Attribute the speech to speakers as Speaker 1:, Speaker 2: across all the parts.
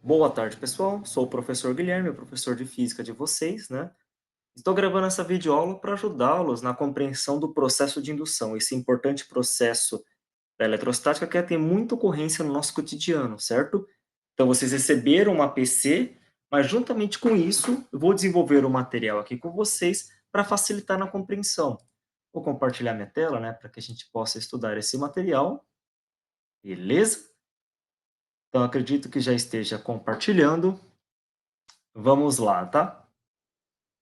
Speaker 1: Boa tarde, pessoal. Sou o professor Guilherme, o professor de física de vocês, né? Estou gravando essa videoaula para ajudá-los na compreensão do processo de indução, esse importante processo da eletrostática que tem muita ocorrência no nosso cotidiano, certo? Então, vocês receberam uma PC, mas juntamente com isso, eu vou desenvolver um material aqui com vocês para facilitar na compreensão. Vou compartilhar minha tela, né, para que a gente possa estudar esse material, beleza? Então, acredito que já esteja compartilhando. Vamos lá, tá?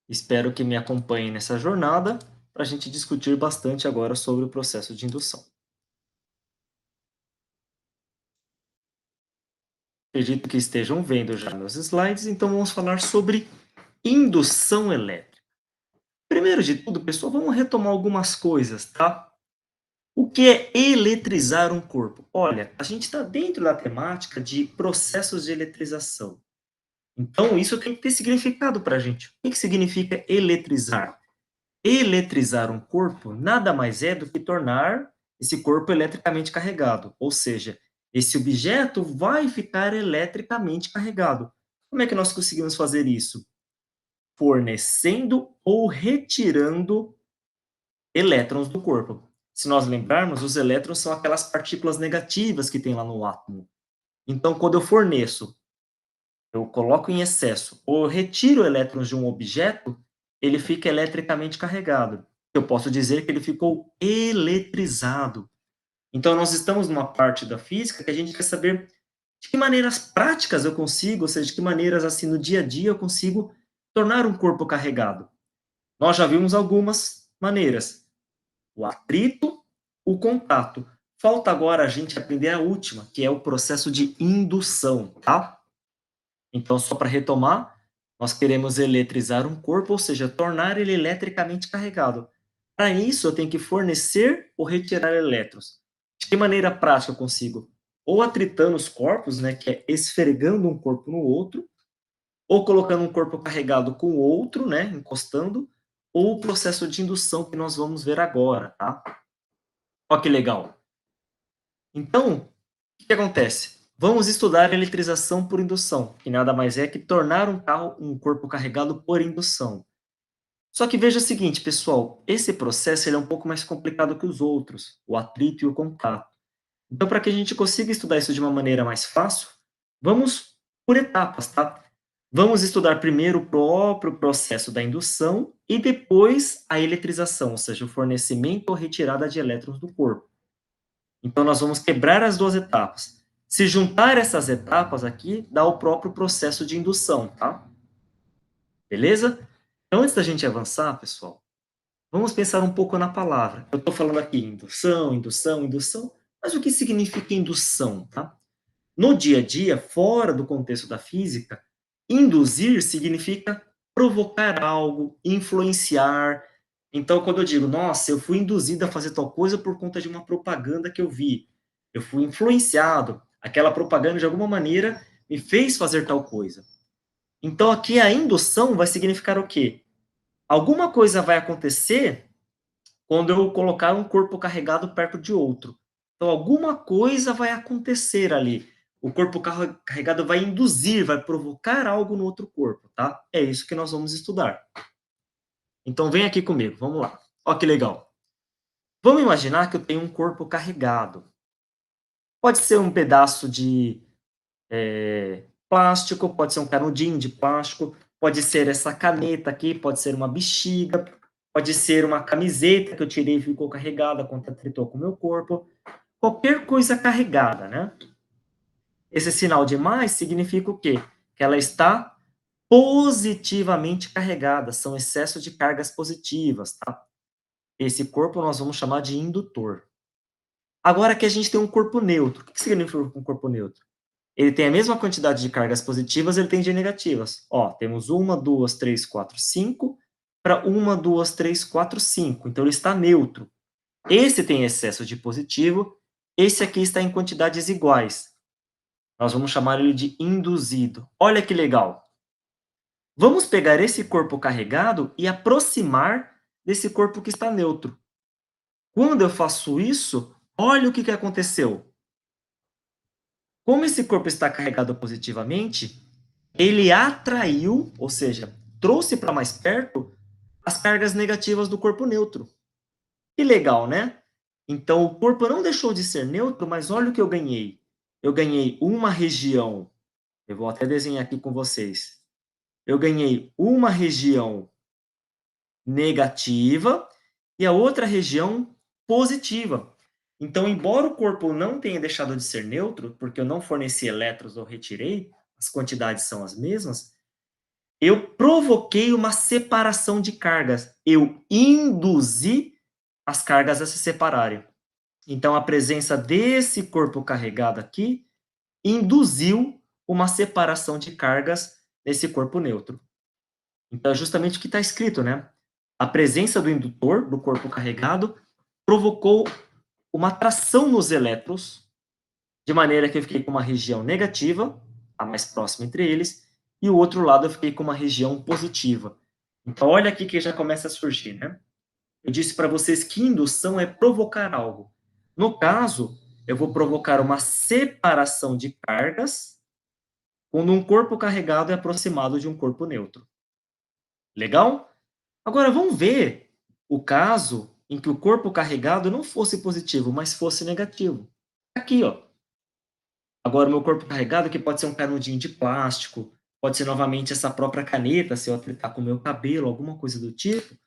Speaker 1: Espero que me acompanhem nessa jornada para a gente discutir bastante agora sobre o processo de indução. Acredito que estejam vendo já meus slides, então vamos falar sobre indução elétrica. Primeiro de tudo, pessoal, vamos retomar algumas coisas, tá? O que é eletrizar um corpo? Olha, a gente está dentro da temática de processos de eletrização. Então, isso tem que ter significado para a gente. O que significa eletrizar? Eletrizar um corpo nada mais é do que tornar esse corpo eletricamente carregado, ou seja, esse objeto vai ficar eletricamente carregado. Como é que nós conseguimos fazer isso? Fornecendo ou retirando elétrons do corpo. Se nós lembrarmos, os elétrons são aquelas partículas negativas que tem lá no átomo. Então, quando eu forneço, eu coloco em excesso ou eu retiro elétrons de um objeto, ele fica eletricamente carregado. Eu posso dizer que ele ficou eletrizado. Então, nós estamos numa parte da física que a gente quer saber de que maneiras práticas eu consigo, ou seja, de que maneiras, assim, no dia a dia eu consigo tornar um corpo carregado. Nós já vimos algumas maneiras. O atrito, o contato. Falta agora a gente aprender a última, que é o processo de indução, tá? Então, só para retomar, nós queremos eletrizar um corpo, ou seja, tornar ele eletricamente carregado. Para isso, eu tenho que fornecer ou retirar elétrons. De que maneira prática eu consigo? Ou atritando os corpos, né, que é esfregando um corpo no outro, ou colocando um corpo carregado com o outro, né, encostando, ou o processo de indução que nós vamos ver agora, tá? Olha que legal. Então, o que acontece? Vamos estudar eletrização por indução, que nada mais é que tornar um corpo carregado por indução. Só que veja o seguinte, pessoal, esse processo ele é um pouco mais complicado que os outros, o atrito e o contato. Então, para que a gente consiga estudar isso de uma maneira mais fácil, vamos por etapas, tá? Vamos estudar primeiro o próprio processo da indução e depois a eletrização, ou seja, o fornecimento ou retirada de elétrons do corpo. Então, nós vamos quebrar as duas etapas. Se juntar essas etapas aqui, dá o próprio processo de indução, tá? Beleza? Então, antes da gente avançar, pessoal, vamos pensar um pouco na palavra. Eu estou falando aqui indução, indução, indução, mas o que significa indução, tá? No dia a dia, fora do contexto da física, induzir significa provocar algo, influenciar. Então, quando eu digo, nossa, eu fui induzido a fazer tal coisa por conta de uma propaganda que eu vi, eu fui influenciado, aquela propaganda de alguma maneira me fez fazer tal coisa. Então, aqui a indução vai significar o quê? Alguma coisa vai acontecer quando eu colocar um corpo carregado perto de outro. Então, alguma coisa vai acontecer ali. O corpo carregado vai induzir, vai provocar algo no outro corpo, tá? É isso que nós vamos estudar. Então, vem aqui comigo, vamos lá. Ó que legal. Vamos imaginar que eu tenho um corpo carregado. Pode ser um pedaço de plástico, pode ser um canudinho de plástico, pode ser essa caneta aqui, pode ser uma bexiga, pode ser uma camiseta que eu tirei e ficou carregada quando atritou com o meu corpo. Qualquer coisa carregada, né? Esse sinal de mais significa o quê? Que ela está positivamente carregada, são excessos de cargas positivas, tá? Esse corpo nós vamos chamar de indutor. Agora que a gente tem um corpo neutro. O que significa um corpo neutro? Ele tem a mesma quantidade de cargas positivas, ele tem de negativas. Ó, temos uma, duas, três, quatro, cinco, para uma, duas, três, quatro, cinco. Então, ele está neutro. Esse tem excesso de positivo, esse aqui está em quantidades iguais. Nós vamos chamar ele de induzido. Olha que legal. Vamos pegar esse corpo carregado e aproximar desse corpo que está neutro. Quando eu faço isso, olha o que aconteceu. Como esse corpo está carregado positivamente, ele atraiu, ou seja, trouxe para mais perto as cargas negativas do corpo neutro. Que legal, né? Então, o corpo não deixou de ser neutro, mas olha o que eu ganhei. Eu ganhei uma região, eu vou até desenhar aqui com vocês. Eu ganhei uma região negativa e a outra região positiva. Então, embora o corpo não tenha deixado de ser neutro, porque eu não forneci elétrons ou retirei, as quantidades são as mesmas, eu provoquei uma separação de cargas. Eu induzi as cargas a se separarem. Então, a presença desse corpo carregado aqui induziu uma separação de cargas nesse corpo neutro. Então, é justamente o que está escrito, né? A presença do indutor, do corpo carregado, provocou uma atração nos elétrons, de maneira que eu fiquei com uma região negativa, a mais próxima entre eles, e o outro lado eu fiquei com uma região positiva. Então, olha aqui que já começa a surgir, né? Eu disse para vocês que indução é provocar algo. No caso, eu vou provocar uma separação de cargas quando um corpo carregado é aproximado de um corpo neutro. Legal? Agora vamos ver o caso em que o corpo carregado não fosse positivo, mas fosse negativo. Aqui, ó. Agora, o meu corpo carregado, que pode ser um canudinho de plástico, pode ser novamente essa própria caneta, se eu aplicar com o meu cabelo, alguma coisa do tipo.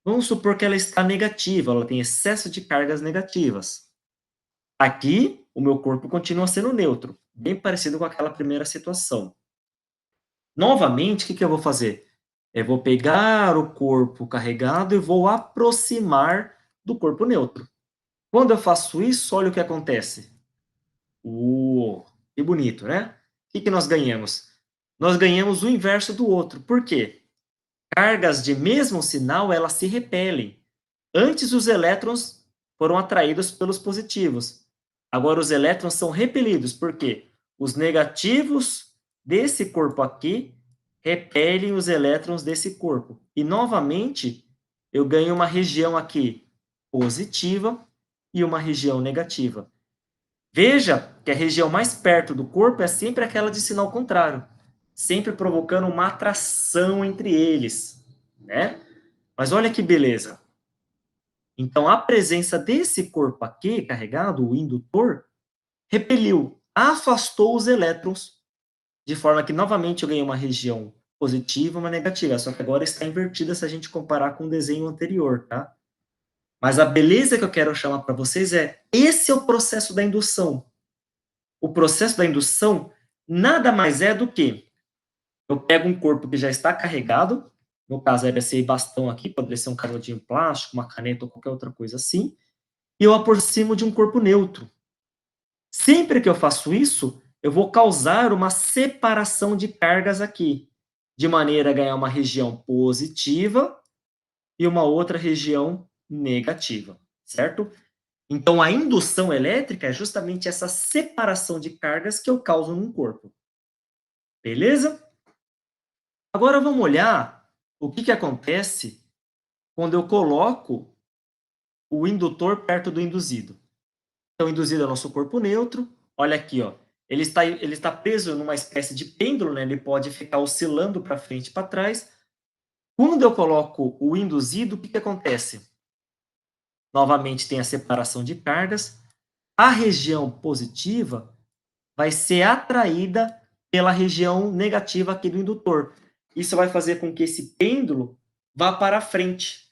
Speaker 1: Vamos supor que ela está negativa, ela tem excesso de cargas negativas. Aqui, o meu corpo continua sendo neutro, bem parecido com aquela primeira situação. Novamente, o que eu vou fazer? Eu vou pegar o corpo carregado e vou aproximar do corpo neutro. Quando eu faço isso, olha o que acontece. Que bonito, né? O que nós ganhamos? Nós ganhamos o inverso do outro. Por quê? Cargas de mesmo sinal, elas se repelem. Antes, os elétrons foram atraídos pelos positivos. Agora, os elétrons são repelidos. Por quê? Os negativos desse corpo aqui repelem os elétrons desse corpo. E, novamente, eu ganho uma região aqui positiva e uma região negativa. Veja que a região mais perto do corpo é sempre aquela de sinal contrário, sempre provocando uma atração entre eles, né? Mas olha que beleza. Então, a presença desse corpo aqui, carregado, o indutor, repeliu, afastou os elétrons, de forma que, novamente, eu ganhei uma região positiva e uma negativa, só que agora está invertida se a gente comparar com o desenho anterior, tá? Mas a beleza que eu quero chamar para vocês é, esse é o processo da indução. O processo da indução nada mais é do que eu pego um corpo que já está carregado, no caso é esse bastão aqui, poderia ser um canudinho plástico, uma caneta ou qualquer outra coisa assim, e eu aproximo de um corpo neutro. Sempre que eu faço isso, eu vou causar uma separação de cargas aqui, de maneira a ganhar uma região positiva e uma outra região negativa, certo? Então, a indução elétrica é justamente essa separação de cargas que eu causo num corpo. Beleza? Agora vamos olhar o que acontece quando eu coloco o indutor perto do induzido. Então, o induzido é o nosso corpo neutro. Olha aqui, ó. Ele está preso numa espécie de pêndulo, né? Ele pode ficar oscilando para frente e para trás. Quando eu coloco o induzido, o que acontece? Novamente tem a separação de cargas. A região positiva vai ser atraída pela região negativa aqui do indutor. Isso vai fazer com que esse pêndulo vá para frente.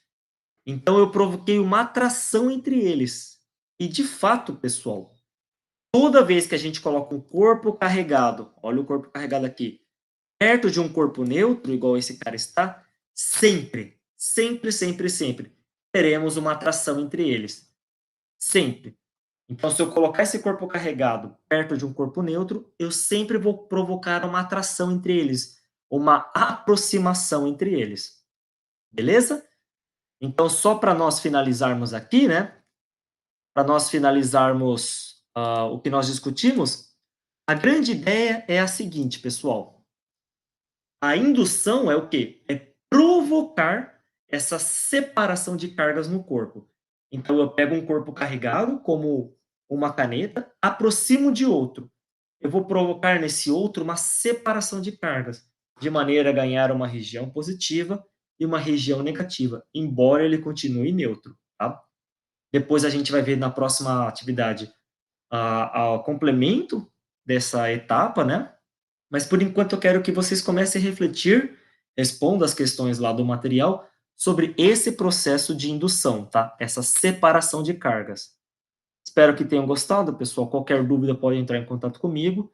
Speaker 1: Então, eu provoquei uma atração entre eles. E, de fato, pessoal, toda vez que a gente coloca um corpo carregado, olha o corpo carregado aqui, perto de um corpo neutro, igual esse cara está, sempre, sempre, sempre, sempre, teremos uma atração entre eles. Sempre. Então, se eu colocar esse corpo carregado perto de um corpo neutro, eu sempre vou provocar uma atração entre eles, uma aproximação entre eles. Beleza? Então, só para nós finalizarmos aqui, né? Para nós finalizarmos o que nós discutimos, a grande ideia é a seguinte, pessoal. A indução é o quê? É provocar essa separação de cargas no corpo. Então, eu pego um corpo carregado, como uma caneta, aproximo de outro. eu vou provocar nesse outro uma separação de cargas, de maneira a ganhar uma região positiva e uma região negativa, embora ele continue neutro, tá? Depois a gente vai ver na próxima atividade o complemento dessa etapa, né? Mas por enquanto eu quero que vocês comecem a refletir, respondam as questões lá do material sobre esse processo de indução, tá? Essa separação de cargas. Espero que tenham gostado, pessoal. Qualquer dúvida pode entrar em contato comigo.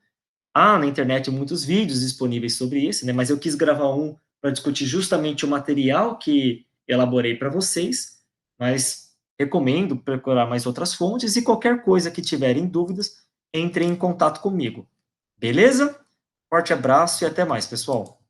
Speaker 1: Há na internet muitos vídeos disponíveis sobre isso, né? Mas eu quis gravar um para discutir justamente o material que elaborei para vocês. Mas recomendo procurar mais outras fontes e qualquer coisa que tiverem dúvidas, entrem em contato comigo. Beleza? Forte abraço e até mais, pessoal.